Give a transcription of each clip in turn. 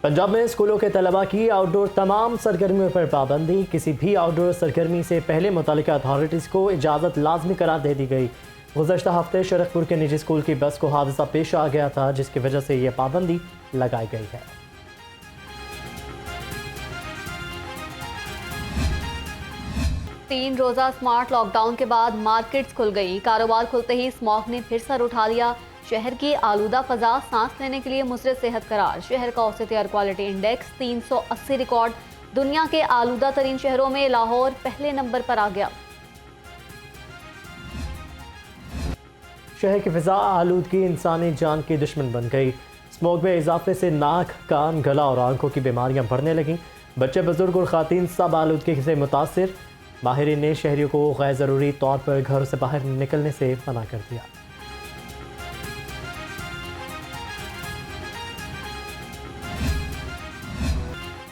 पंजाब में स्कूलों के तलबा की आउटडोर तमाम सरगर्मियों पर पाबंदी। किसी भी आउटडोर सरगर्मी से पहले मुतालिका अथॉरिटीज़ को इजाज़त लाजमी करार दे दी गई। गुज़श्ता हफ्ते शरकपुर के निजी स्कूल की बस को हादसा पेश आ गया था, जिसकी वजह से यह पाबंदी लगाई गई है। तीन रोज़ा स्मार्ट लॉकडाउन के बाद मार्केट्स खुल गई। कारोबार खुलते ही स्मॉग ने फिर सर उठा लिया। शहर की आलूदा फजा सांस लेने के लिए मुसरे सेहत करार। शहर का औसत एयर क्वालिटी इंडेक्स 380 रिकॉर्ड। दुनिया के आलूदा तरीन शहरों में लाहौर पहले नंबर पर आ गया। शहर की फिजा आलूदगी इंसानी जान की दुश्मन बन गई। स्मोक में इजाफे से नाक, कान, गला और आंखों की बीमारियां बढ़ने लगीं। बच्चे, बुजुर्ग और खातीन सब आलूदगी से मुतासिर। माहिरीन ने शहरियों को गैर ज़रूरी तौर पर घरों से बाहर निकलने से मना कर दिया।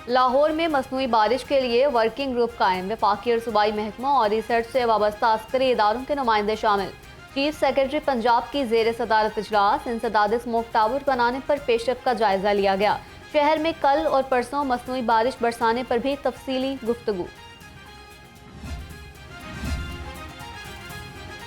लाहौर में मसनूई बारिश के लिए वर्किंग ग्रुप कायम। वफाकी और सूबाई महकमों और रिसर्च से वाबस्ता अस्करी इदारों के नुमाइंदे शामिल। चीफ सेक्रेटरी पंजाब की जेर सदारत इजलास। इंसदाद स्मोक टावर बनाने पर पेशरफ का जायजा लिया गया। शहर में कल और परसों मसनूई बारिश बरसाने पर भी तफसीली गुफ्तगू।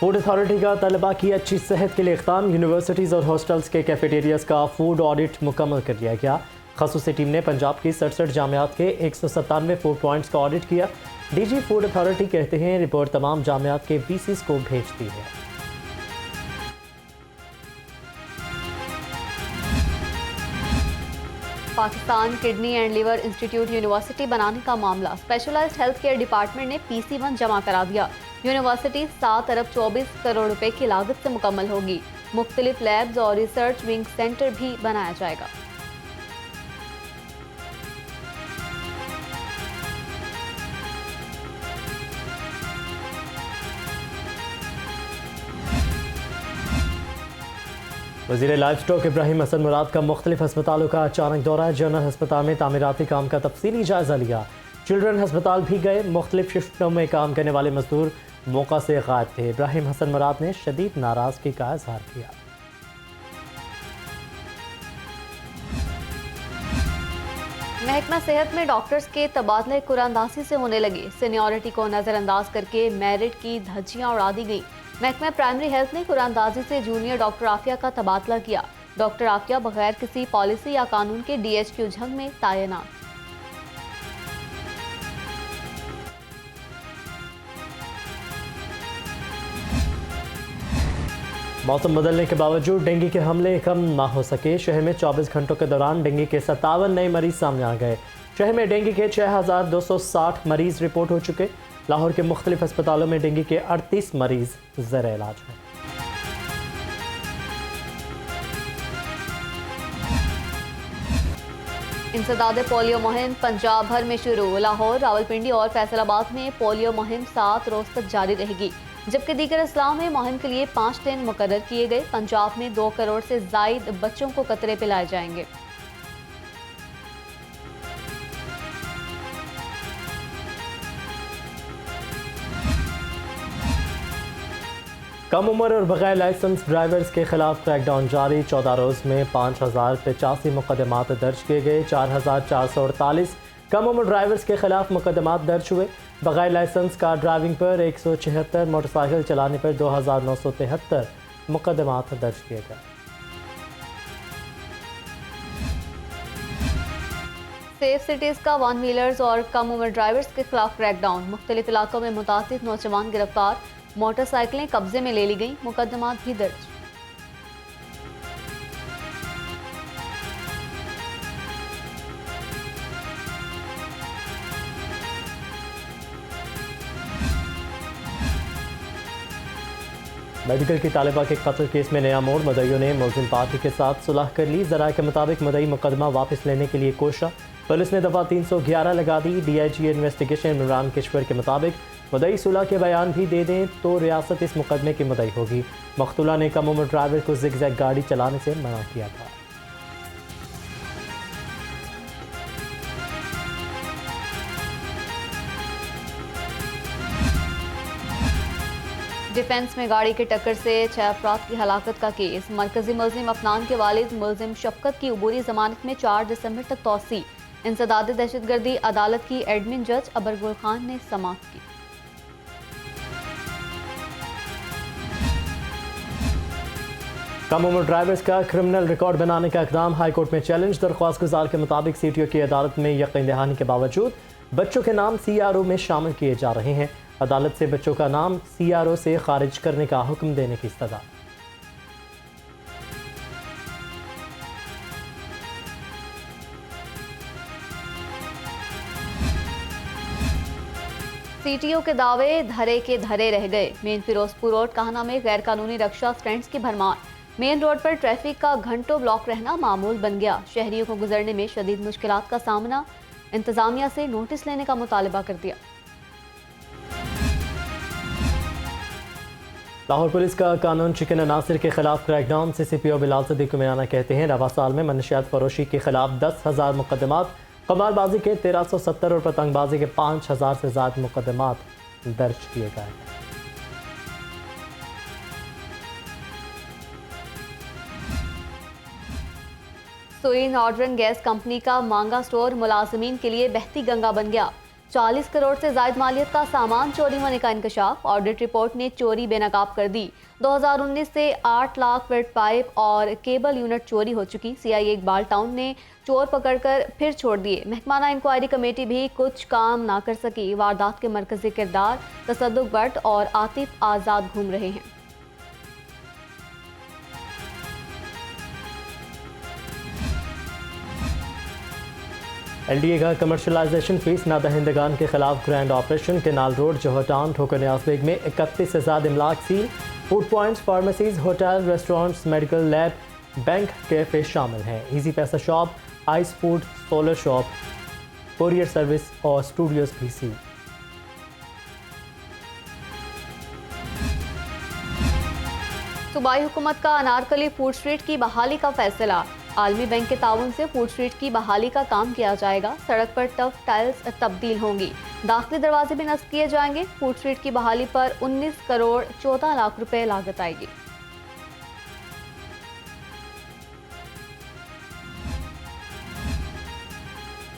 फूड अथॉरिटी का तलबा की अच्छी सेहत के लिए इक़दाम। यूनिवर्सिटीज़ और हॉस्टल्स के कैफेटेरियाज का फूड ऑडिट मुकम्मल कर लिया गया। खसूसी टीम ने पंजाब की 67 जामियात के 197 फूड पॉइंट्स का ऑडिट किया। डीजी फूड अथॉरिटी कहते हैं रिपोर्ट तमाम जामियात के वीसीज को भेज दी है। Pakistan kidney and liver institute university बनाने का मामला। स्पेशलाइज्ड हेल्थ केयर डिपार्टमेंट ने PC1 जमा करा दिया। यूनिवर्सिटी 7 अरब 24 करोड़ रुपए की लागत से मुकम्मल होगी। मुख्तलिफ लैब्स और रिसर्च विंग सेंटर भी बनाया जाएगा। वज़ीर लाइफ स्टॉक इब्राहिम हसन मुराद का मुख्तलिफ अस्पतालों का अचानक दौरा। जनरल अस्पताल में तामीराती काम का तफसीली जायजा लिया। चिल्ड्रन अस्पताल भी गए। मुख्तलिफ शिफ्टों में काम करने वाले मजदूर मौका से गायब थे। इब्राहिम हसन मुराद ने शदीद नाराजगी का इजहार किया। महकमा सेहत में डॉक्टर्स के तबादले कुरानदासी से होने लगे। सीनियरिटी को नजरअंदाज करके मेरिट की धज्जियां उड़ा दी गई। महकमा प्राइमरी हेल्थ ने कुरानदाजी से जूनियर डॉक्टर आफिया का तबादला किया। डॉक्टर आफिया बगैर किसी पॉलिसी या कानून के DHQ झंग में तैनात। मौसम बदलने के बावजूद डेंगू के हमले कम ना हो सके। शहर में 24 घंटों के दौरान डेंगू के 57 नए मरीज सामने आ गए। शहर में डेंगू के 6260 मरीज रिपोर्ट हो चुके। लाहौर के मुख्तलिफ अस्पतालों में डेंगू के 38 मरीज ज़र इलाज हैं। इंसदाद पोलियो मुहिम पंजाब भर में शुरू। लाहौर, रावलपिंडी और फैसलाबाद में पोलियो मुहिम 7 रोज तक जारी रहेगी, जबकि दीगर अजला में मुहिम के लिए 5 दिन मुकर्रर किए गए। पंजाब में 2 करोड़ से जायद बच्चों को कतरे पिलाए जाएंगे। कम उम्र और बगैर लाइसेंस ड्राइवर्स के खिलाफ क्रैकडाउन जारी। 14 रोज में 5085 मुकदमात दर्ज किए गए। 4448 कम उम्र ड्राइवर्स के खिलाफ मुकदमात दर्ज हुए। बगैर लाइसेंस कार ड्राइविंग पर 176, मोटरसाइकिल चलाने पर 2973 मुकदमात दर्ज किए गए। सेफ सिटीज का 1 व्हीलर्स और कम उम्र ड्राइवर्स के खिलाफ क्रैकडाउन। मुख्तलिफ इलाकों में मुतासिर नौजवान गिरफ्तार। मोटरसाइकिलें कब्जे में ले ली गई। मुकदमात भी दर्ज। मेडिकल की तालिबा के कत्ल केस में नया मोड़। मुद्दइयों ने मुलजिम पार्टी के साथ सुलह कर ली। ज़राए के मुताबिक मुद्दई मुकदमा वापस लेने के लिए कोशा। पुलिस ने दफ़ा 311 लगा दी। DIG इन्वेस्टिगेशन इमरान किश्वर के मुताबिक मुद्दई सुलह के बयान भी दे दें तो रियासत इस मुकदमे की मुद्दई होगी। मकतूला ने कम उम्र ड्राइवर को जिग-जैग गाड़ी चलाने से मना किया था। डिफेंस में गाड़ी की टक्कर से 6 अफराद की हलाकत का केस। मरकजी मुल्जिम अफनान के वालिद मुल्जिम शफकत की अबूरी जमानत में 4 दिसंबर तक तौसी। इंसदाद दहशतगर्दी अदालत की एडमिन जज अबरगुल खान ने समाप्त की। कम उम्र ड्राइवर्स का क्रिमिनल रिकॉर्ड बनाने का इकदाम हाईकोर्ट में चैलेंज। दरख्वास्त गुजार के मुताबिक सीटीओ की अदालत में यकीन दहानी के बावजूद बच्चों के नाम सीआरओ में शामिल किए जा रहे हैं। अदालत से बच्चों का नाम सीआरओ से खारिज करने का हुक्म देने की इस्तदा। सीटीओ के दावे धरे के धरे रह गए। मेन फिरोजपुर रोड काहना में गैर कानूनी रक्षा स्टैंड्स की भरमार। मेन रोड पर ट्रैफिक का घंटों ब्लॉक रहना मामूल बन गया। शहरियों को गुजरने में शदीद मुश्किलात का सामना। इंतजामिया से नोटिस लेने का मुतालबा कर दिया। लाहौर पुलिस का कानून शिकन अनासिर के खिलाफ क्रैकडाउन। सीसीपीओ बिलाल सदीक कुमियाना कहते हैं रवा साल में मनशियात फरोशी के खिलाफ 10,000 मुकदमात, कमालबाजी के 1370 और पतंगबाजी के 5,000 से ज्यादा मुकदमात दर्ज किए गए हैं। सुई नॉर्दर्न गैस कंपनी का मांगा स्टोर मुलाजमीन के लिए बहती गंगा बन गया। 40 करोड़ से ज्यादा मालियत का सामान चोरी होने का इंकशाफ। ऑडिट रिपोर्ट ने चोरी बेनकाब कर दी। 2019 से 8 लाख वेट पाइप और केबल यूनिट चोरी हो चुकी। सीआईए इकबाल टाउन ने चोर पकड़कर फिर छोड़ दिए। महकमाना इंक्वायरी कमेटी भी कुछ काम ना कर सकी। वारदात के मरकजी किरदार तसद्दुक भट्ट और आतिफ आजाद घूम रहे हैं। एलडीए का कमर्शलाइजेशन फीस नादहिंदगान के खिलाफ grand operation. Canal road Johar town ठोकर न्याज़बेग में 31 से ज्यादा इमलाक सील। Food points, pharmacies, hotel, restaurants, medical lab, bank, cafe शामिल हैं। Easypaisa shop, ice food, solar shop, courier service और स्टूडियोज भी सील। सूबाई हुकूमत का अनारकली फूड स्ट्रीट की बहाली का फैसला। आलमी बैंक के ताउन से फूड स्ट्रीट की बहाली का काम किया जाएगा। सड़क पर टफ टाइल्स तब्दील होंगी। दाखिली दरवाजे भी नस्ब किए जाएंगे। फूड स्ट्रीट की बहाली पर 19 करोड़ 14 लाख रुपए लागत आएगी।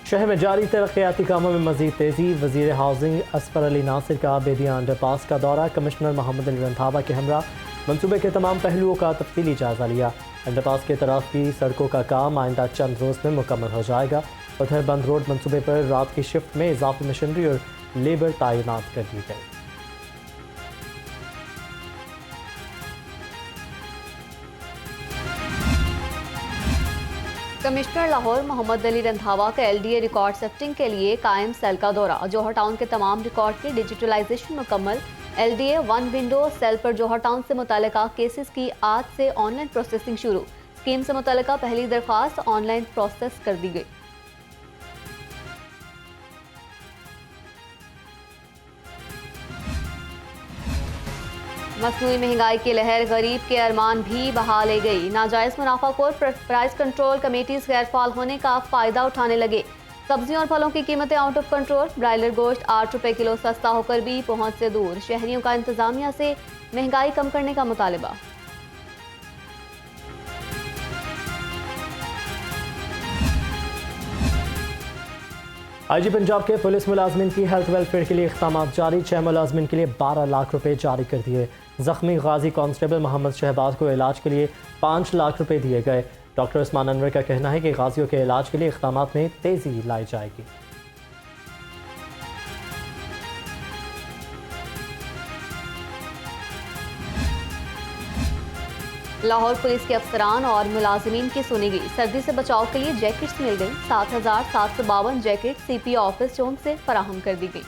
शहर में जारी तरक्याती कामों में मजीद तेजी। वजीर हाउसिंग असफर अली नासिर का बेदिया अंडरपास का दौरा। कमिश्नर मोहम्मद अली रंधावा के हमरा मंसूबे के तमाम पहलुओं का तफसीली जायजा लिया। अंडरपास के तरफ की सड़कों का काम आइंदा चंद रोज में मुकम्मल हो जाएगा। उधर बंद रोड मंसूबे पर रात की शिफ्ट में इजाफी मशीनरी और लेबर तैनात कर दी गई। कमिश्नर लाहौर मोहम्मद अली रंधावा का एलडीए रिकॉर्ड सेफ्टिंग के लिए कायम सेल का दौरा। जोहर टाउन के तमाम रिकॉर्ड की डिजिटलाइजेशन मुकम्मल। एलडीए वन विंडो सेल पर जोहर टाउन से मुतालिका केसेस की आज से ऑनलाइन प्रोसेसिंग शुरू। स्कीम से मुतालिका पहली दरख्वास्त ऑनलाइन प्रोसेस कर दी गई। मसनूई महंगाई की लहर गरीब के अरमान भी बहा ले गई। नाजायज मुनाफाखोर प्राइस कंट्रोल कमेटीज गैरफाल होने का फायदा उठाने लगे। सब्जियों और फलों की कीमतें आउट ऑफ कंट्रोल। ब्रायलर गोश्त 8 रुपए किलो सस्ता होकर भी पहुंच से दूर। शहरियों का इंतजामिया से महंगाई कम करने का मुतालिबा। आईजी पंजाब के पुलिस मुलाजमिन की हेल्थ वेलफेयर के लिए इक़दाम जारी। 6 मुलाजमिन के लिए 12 लाख रुपए जारी कर दिए। जख्मी गाजी कांस्टेबल मोहम्मद शहबाज को इलाज के लिए 5 लाख रुपए दिए गए। डॉक्टर उस्मान अनवर का कहना है कि गाजियों के इलाज के लिए इक़दाम में तेजी लाई जाएगी। लाहौर पुलिस के अफसरान और मुलाजिमीन की सुनी गई। सर्दी से बचाव के लिए जैकेट्स मिल गई। 7,752 जैकेट सीपीओ ऑफिस चौक से फराहम कर दी गई।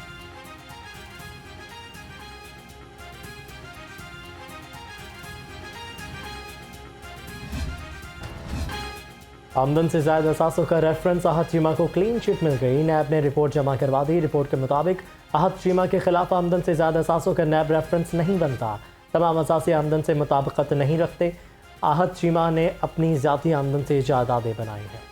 आमदन से ज्यादा असासों का रेफरेंस आहत चीमा को क्लीन चिट मिल गई। नैब ने रिपोर्ट जमा करवा दी। रिपोर्ट के मुताबिक आहत चीमा के खिलाफ आमदन से ज्यादा असासों का नैब रेफरेंस नहीं बनता। तमाम असासी आमदन से मुताबिकत नहीं रखते। आहत चीमा ने अपनी ज़ाती आमदन से जायदादें बनाई हैं।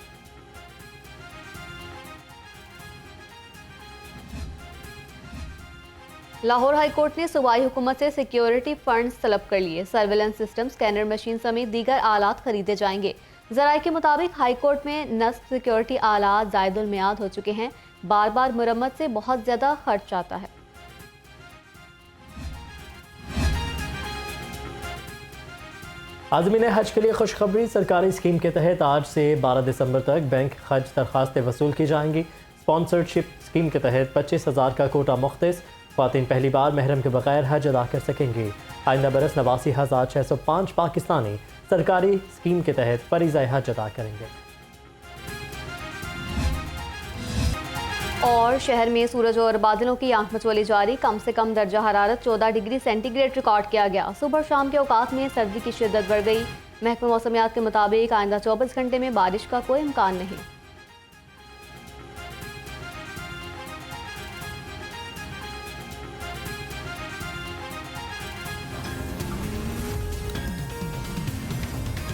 लाहौर हाईकोर्ट ने सूबाई हुकूमत से सिक्योरिटी फंड्स तलब कर लिए। सर्वेलेंस सिस्टम, स्कैनर मशीन समेत दीगर आलात खरीदे जाएंगे। जराये के मुताबिक हाईकोर्ट में नस्ब सिक्योरिटी आलात जायदुल मियाद हो चुके हैं। बार बार मुरम्मत से बहुत ज्यादा खर्च आता है। आज़मीन हज के लिए खुशखबरी। सरकारी स्कीम के तहत आज से 12 दिसंबर तक बैंक हज दरखास्तें वसूल की जाएंगी। स्पॉन्सरशिप स्कीम के तहत 25,000 का कोटा मुख्तस। ख्वातीन पहली बार महरम के बगैर हज अदा कर सकेंगी। आइंदा बरस 89,605 पाकिस्तानी सरकारी स्कीम के तहत फरीज़ा हज अदा करेंगे। और शहर में सूरज और बादलों की आंख मचोली जारी। कम से कम दर्जा हरारत 14 डिग्री सेंटीग्रेड रिकॉर्ड किया गया। सुबह शाम के औकात में सर्दी की शिद्दत बढ़ गई। महकमा मौसमियात के मुताबिक आइंदा 24 घंटे में बारिश का कोई इम्कान नहीं।